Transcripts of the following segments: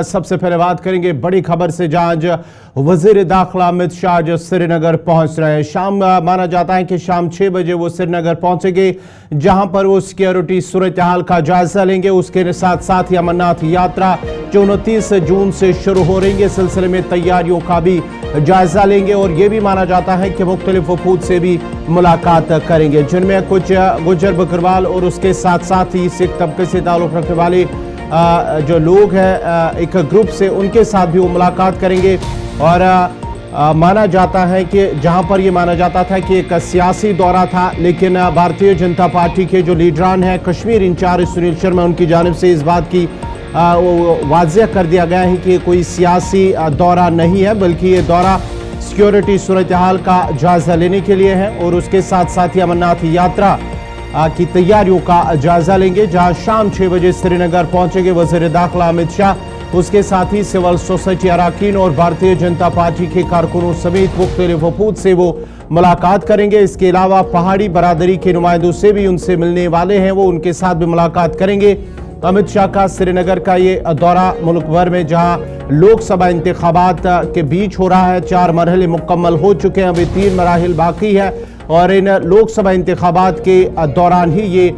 सबसे पहले बात करेंगे बड़ी खबर से, जहां आज वजीर दाखिला अमित शाह जो श्रीनगर पहुंच रहे हैं। शाम माना जाता है कि शाम 6 बजे वो श्रीनगर पहुंचेंगे, जहां पर वो सिक्योरिटी सूरत हाल का जायजा लेंगे। उसके साथ साथ ही अमरनाथ यात्रा जो 29 जून से शुरू हो रही है, सिलसिले में तैयारियों का भी जायजा लेंगे। और ये भी माना जाता है कि मुख्तलिफ वफूद से भी मुलाकात करेंगे, जिनमें कुछ गुज्जर बकरवाल और उसके साथ साथ ही सिख तबके से ताल्लुक़ रखने वाले जो लोग हैं एक ग्रुप से, उनके साथ भी वो मुलाकात करेंगे। और माना जाता है कि जहां पर ये माना जाता था कि एक सियासी दौरा था, लेकिन भारतीय जनता पार्टी के जो लीडरान हैं, कश्मीर इंचार्ज सुनील शर्मा, उनकी जानिब से इस बात की वाज़ेह कर दिया गया है कि कोई सियासी दौरा नहीं है, बल्कि ये दौरा सिक्योरिटी सूरत हाल का जायजा लेने के लिए है। और उसके साथ साथ ही अमरनाथ यात्रा की तैयारियों का जायजा लेंगे, जहां शाम 6 बजे श्रीनगर पहुंचेंगे वज़ीर दाखिला अमित शाह। उसके साथ ही सिविल सोसाइटी अरकान और भारतीय जनता पार्टी के कारकुनों समेत मुख्तलिफ वफूद से वो मुलाकात करेंगे। इसके अलावा पहाड़ी बरादरी के नुमाइंदों से भी उनसे मिलने वाले हैं, वो उनके साथ भी मुलाकात करेंगे। अमित शाह का श्रीनगर का ये दौरा मुल्क भर में जहां लोकसभा इंतखाबात के बीच हो रहा है, 4 मरहले मुकम्मल हो चुके हैं, अभी 3 मराहिल बाकी है। और इन लोकसभा इंतखाबात के दौरान ही ये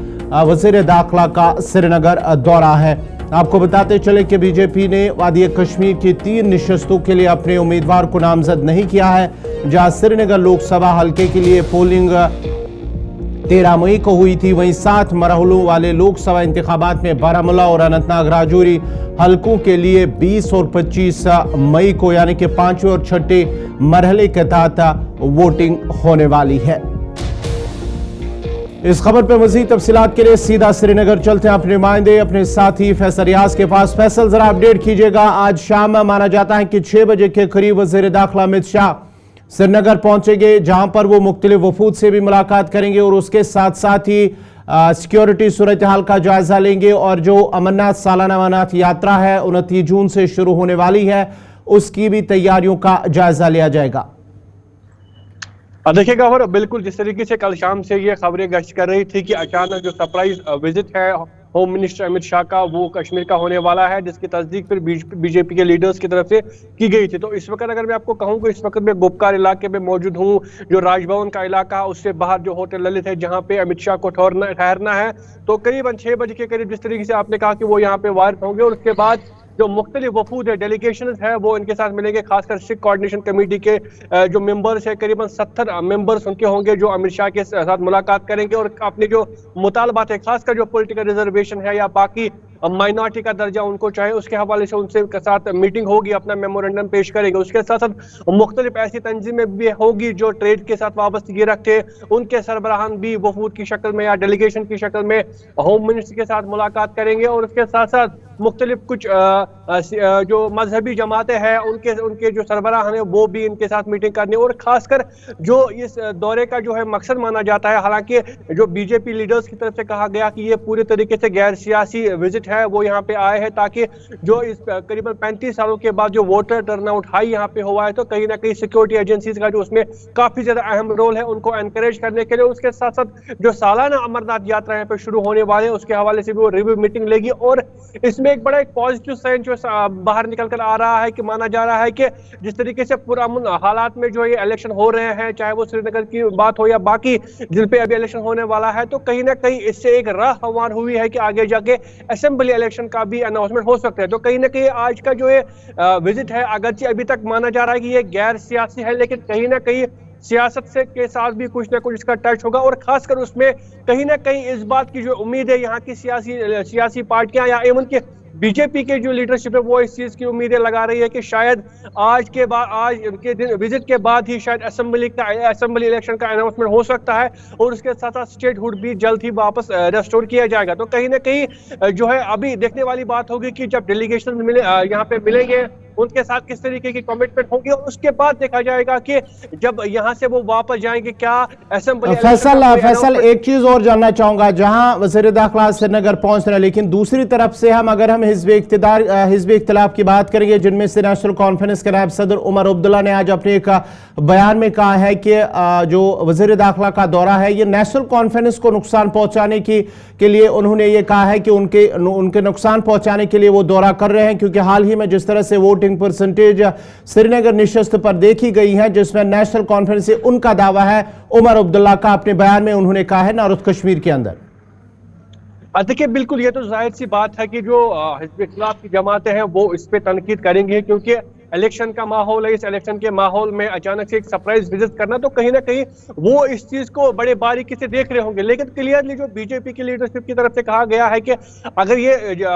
वज़ीर दाखिला का श्रीनगर दौरा है। आपको बताते चले कि बीजेपी ने वादी कश्मीर की 3 नशस्तों के लिए अपने उम्मीदवार को नामजद नहीं किया है, जहां श्रीनगर लोकसभा हल्के के लिए पोलिंग 13 मई को हुई थी। वहीं 7 मरहलों वाले लोकसभा इंतखाबात में बारामूला और अनंतनाग राजौरी हलकों के लिए 20 और 25 मई को, यानी कि 5वें और 6ठे मरहले के तहत वोटिंग होने वाली है। इस खबर पर मजीद तफसीलात के लिए सीधा श्रीनगर चलते हैं अपने नुमाइंदे अपने साथी फैसल रियाज के पास। फैसल, जरा अपडेट कीजिएगा। आज शाम माना जाता है कि 6 बजे के करीब वज़ीर दाखिला अमित शाह श्रीनगर पहुंचेंगे, जहां पर वो मुख्तलिफ वफूद से भी मुलाकात करेंगे और उसके साथ साथ ही सिक्योरिटी सूरत हाल का जायजा लेंगे। और जो अमरनाथ सालाना अमरनाथ यात्रा है 29 जून से शुरू होने वाली है, उसकी भी तैयारियों का जायजा लिया जाएगा। देखिएगा, और बिल्कुल जिस तरीके से कल शाम से ये खबरें गश्त कर रही थी कि अचानक जो सरप्राइज विजिट है होम मिनिस्टर अमित शाह का, वो कश्मीर का होने वाला है, जिसकी तस्दीक फिर बीजेपी के लीडर्स की तरफ से की गई थी। तो इस वक्त अगर मैं आपको कहूं कि इस वक्त मैं गोपकार इलाके में मौजूद हूं, जो राजभवन का इलाका, उससे बाहर जो होटल ललित है, जहां पे अमित शाह को ठहरना है। तो करीबन 6 बजे के करीब जिस तरीके से आपने कहा कि वो यहाँ पे वायरस होंगे, और उसके बाद जो मुख्तलिफ वफूद है, डेलीगेशन है, वो इनके साथ मिलेंगे। खासकर सिख कोऑर्डिनेशन कमेटी के जो मेंबर्स है, करीबन 70 मेंबर्स उनके होंगे, जो अमित शाह के साथ मुलाकात करेंगे और अपने जो मुतालबात है, खासकर जो पॉलिटिकल रिजर्वेशन है या बाकी माइनॉरिटी का दर्जा उनको चाहे, उसके हवाले से उनसे साथ मीटिंग होगी, अपना मेमोरेंडम पेश करेंगे। उसके साथ साथ मुख्तलिफ ऐसी तंजीमें भी होगी जो ट्रेड के साथ वाबस्तगी रखते, उनके सरबराहान भी वफूद की शक्ल में या डेलीगेशन की शक्ल में होम मिनिस्टर के साथ मुलाकात करेंगे। और उसके साथ साथ मुख्तलिफ कुछ जो मजहबी जमातें हैं, उनके जो सरबराह हैं, वो भी इनके साथ मीटिंग करनी। और खासकर जो इस दौरे का जो है मकसद माना जाता है, हालांकि जो बीजेपी लीडर्स की तरफ से कहा गया कि ये पूरे तरीके से गैर सियासी विजिट है, वो यहाँ पे आए हैं ताकि जो इस करीबन 35 सालों के बाद जो वोटर टर्नआउट हाई यहाँ पे हुआ है, तो कहीं ना कहीं सिक्योरिटी एजेंसीज का जो उसमें काफी ज्यादा अहम रोल है, उनको एनकरेज करने के लिए। उसके साथ साथ जो सालाना अमरनाथ यात्रा यहाँ पे शुरू होने वाले हैं, उसके हवाले से भी वो रिव्यू मीटिंग लेगी। और इसमें एक बड़ा एक पॉजिटिव साइन जो बाहर निकल कर आ रहा है कि माना जा रहा है कि जिस तरीके से पुरअमन हालात में जो ये इलेक्शन हो रहे हैं, चाहे वो श्रीनगर की बात हो या बाकी जिन पे अभी इलेक्शन होने वाला है, तो कहीं ना कहीं इससे एक राह हमवार हुई है कि आगे जाके असेंबली इलेक्शन का भी अनाउंसमेंट हो सकता है। तो कहीं ना कहीं आज का जो ये विजिट है, अगरचे अभी तक माना जा रहा है कि ये गैर सियासी है, लेकिन कहीं ना कहीं सियासत से के साथ भी कुछ ना कुछ इसका टच होगा। और खासकर उसमें कहीं ना कहीं इस बात की जो उम्मीद है, यहाँ की सियासी पार्टियां या एवं के बीजेपी के जो लीडरशिप है, वो इस चीज की उम्मीदें लगा रही है कि शायद आज के दिन विजिट के बाद ही शायद असेंबली इलेक्शन का अनाउंसमेंट हो सकता है, और उसके साथ साथ स्टेटहुड भी जल्द ही वापस रेस्टोर किया जाएगा। तो कहीं ना कहीं जो है अभी देखने वाली बात होगी कि जब डेलीगेशन यहाँ पे मिलेंगे, उनके साथ किस तरीके की कमिटमेंट होगी, और उसके बाद देखा जाएगा कि जब यहाँ से वो वापस जाएंगे क्या असेंबली। फैसल एक चीज और जानना चाहूंगा, जहां वज़ीर दाखिला श्रीनगर पहुंच रहे हैं, लेकिन दूसरी तरफ से अगर हम हिज़्ब इख्तिलाफ की बात करेंगे, जिनमें से नेशनल कॉन्फ्रेंस के नायब सदर उमर अब्दुल्ला ने आज अपने एक बयान में कहा है कि जो वज़ीर दाखिला का दौरा है ये नेशनल कॉन्फ्रेंस को नुकसान पहुंचाने के लिए उन्होंने ये कहा है कि उनके नुकसान पहुंचाने के लिए वो दौरा कर रहे हैं, क्योंकि हाल ही में जिस तरह से वोटिंग परसेंटेज श्रीनगर नशस्त पर देखी गई है, जिसमें नेशनल कॉन्फ्रेंस से उनका दावा है, उमर अब्दुल्ला का अपने बयान में उन्होंने कहा है नॉर्थ कश्मीर के अंदर। देखिए बिल्कुल ये तो जाहिर सी बात है कि जो हिज़्ब इख्तिलाफ की जमातें हैं वो इस पे तनकीद करेंगी, क्योंकि इलेक्शन का माहौल है। इस इलेक्शन के माहौल में अचानक से एक सरप्राइज विजिट करना, तो कहीं ना कहीं वो इस चीज को बड़े बारीकी से देख रहे होंगे। लेकिन क्लियरली जो बीजेपी की लीडरशिप की तरफ से कहा गया है कि अगर ये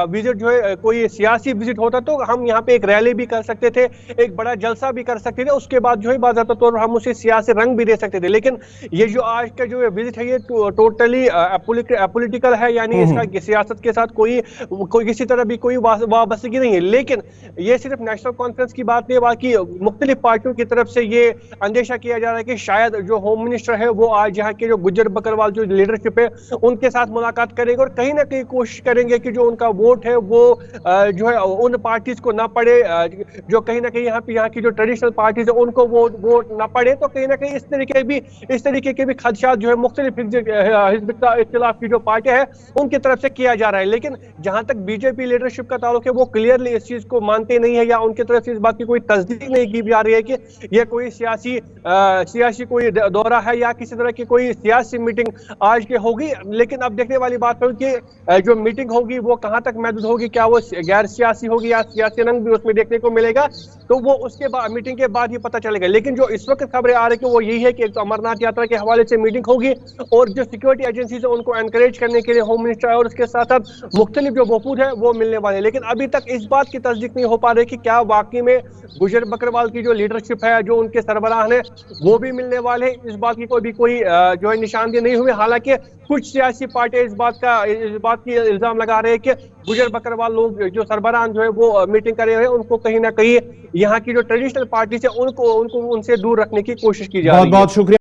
विजिट जो है कोई सियासी विजिट होता तो हम यहाँ पे एक रैली भी कर सकते थे, एक बड़ा जलसा भी कर सकते थे, उसके बाद जो है बाज़ाब्ता तौर पर हम उसे सियासी रंग भी दे सकते थे। लेकिन ये जो आज का जो विजिट है ये टोटली अपोलिटिकल है, यानी इसका सियासत के साथ कोई किसी तरह भी कोई वाबस्तगी नहीं है। लेकिन ये सिर्फ नेशनल कॉन्फ्रेंस की बात नहीं, बाकी मुख्तलिफ पार्टियों की तरफ से ये अंदेशा किया जा रहा है कि शायद जो होम मिनिस्टर है वो आज यहाँ के जो गुज्जर बकरवाल जो लीडरशिप है उनके साथ मुलाकात करेंगे, और कहीं ना कहीं कोशिश करेंगे कि जो उनका वोट है वो जो है उन पार्टीज को ना पड़े, जो कहीं ना कहीं यहाँ की जो ट्रेडिशनल पार्टीज है उनको वो वोट ना पड़े। तो कहीं ना कहीं इस तरीके के भी खदशात जो है मुख्तलिफ हिज़्ब इख्तिलाफ की जो पार्टी है उनकी तरफ से किया जा रहा है। लेकिन जहां तक बीजेपी लीडरशिप का ताल्लुक है वो क्लियरली इस चीज को मानते नहीं है, या उनकी तरफ से इस बात की कोई तस्दीक नहीं की जा रही है कि यह कोई सियासी कोई दौरा है या किसी तरह की कोई सियासी मीटिंग आज के होगी। लेकिन अब देखने वाली बात है कि जो मीटिंग होगी वो कहां तक महदूद होगी, क्या वो गैर सियासी होगी या सियासी रंग भी उसमें देखने को मिलेगा, तो वो उसके बाद मीटिंग के बाद ही पता चलेगा। लेकिन जो इस वक्त खबरें आ रही है वो यही है कि एक तो अमरनाथ यात्रा के हवाले से मीटिंग होगी, और जो सिक्योरिटी एजेंसीज है उनको एनकरेज करने के लिए होम मिनिस्टर और उसके साथ साथ मुख्तलिफ जो वफूद है वो मिलने वाले हैं। लेकिन अभी तक इस बात की तस्दीक नहीं हो पा रही कि क्या वाकई में गुज्जर बकरवाल की जो लीडरशिप है, जो उनके सरबराह हैं, वो भी मिलने वाले हैं। इस बात की कोई जो है निशानदेही नहीं हुई। हालांकि कुछ सियासी पार्टी इस बात की इल्जाम लगा रहे हैं कि गुज्जर बकरवाल लोग जो सरबराह जो है वो मीटिंग कर रहे हैं, उनको कहीं ना कहीं यहाँ की जो ट्रेडिशनल पार्टी है उनको उनसे दूर रखने की कोशिश की जा रही है। बहुत बहुत शुक्रिया।